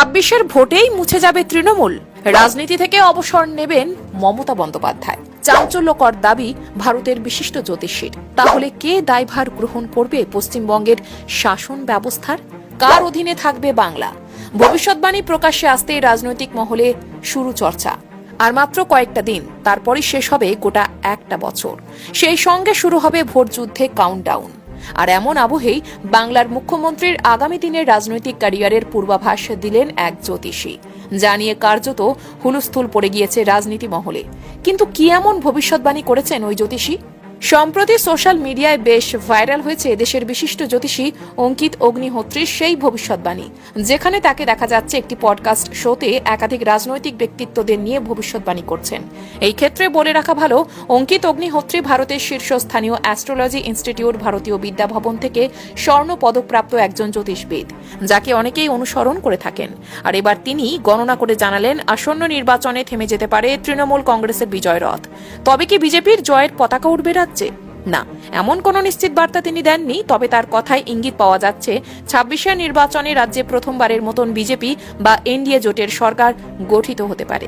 26-এর ভোটেই মুছে যাবে তৃণমূল, রাজনীতি থেকে অবসর নেবেন মমতা বন্দ্যোপাধ্যায়। চাঞ্চল্যকর দাবি ভারতের বিশিষ্ট জ্যোতিষীর। তাহলে কে দায়ভার গ্রহণ করবে পশ্চিমবঙ্গের শাসন ব্যবস্থার? কার অধীনে থাকবে বাংলা? ভবিষ্যৎবাণী প্রকাশ্যে আসতেই রাজনৈতিক মহলে শুরু চর্চা। আর মাত্র কয়েকটা দিন, তারপরই শেষ হবে গোটা একটা বছর। সেই সঙ্গে শুরু হবে ভোট যুদ্ধে কাউন্টডাউন। আর এমন আবহেই বাংলার মুখ্যমন্ত্রীর আগামী দিনের রাজনৈতিক ক্যারিয়ারের পূর্বাভাস দিলেন এক জ্যোতিষী, যা নিয়ে কার্যত হুলস্থুল পড়ে গিয়েছে রাজনীতি মহলে। কিন্তু কি এমন ভবিষ্যৎবাণী করেছেন ওই জ্যোতিষী? সম্প্রতি সোশ্যাল মিডিয়ায় বেশ ভাইরাল হয়েছে দেশের বিশিষ্ট জ্যোতিষী অঙ্কিত অগ্নিহোত্রীর সেই ভবিষ্যৎবাণী, যেখানে তাকে দেখা যাচ্ছে একটি পডকাস্ট শোতে একাধিক রাজনৈতিক ব্যক্তিত্বদের নিয়ে ভবিষ্যৎবাণী করছেন। এই ক্ষেত্রে বলে রাখা ভালো, অঙ্কিত অগ্নিহোত্রী ভারতের শীর্ষস্থানীয় অ্যাস্ট্রোলজি ইনস্টিটিউট ভারতীয় বিদ্যাভবন থেকে স্বর্ণ পদকপ্রাপ্ত একজন জ্যোতিষবিদ, যাকে অনেকেই অনুসরণ করে থাকেন। আর এবার তিনি গণনা করে জানালেন, আসন্ন নির্বাচনে থেমে যেতে পারে তৃণমূল কংগ্রেসের বিজয় রথ। তবে কি বিজেপির জয়ের পতাকা উঠবে রাজ্যে? না, এমন কোন নিশ্চিত বার্তা তিনি দেননি। তবে তার কথায় ইঙ্গিত পাওয়া যাচ্ছে 26-এর নির্বাচনে রাজ্যে প্রথমবারের মতন বিজেপি বা এনডিএ জোটের সরকার গঠিত হতে পারে।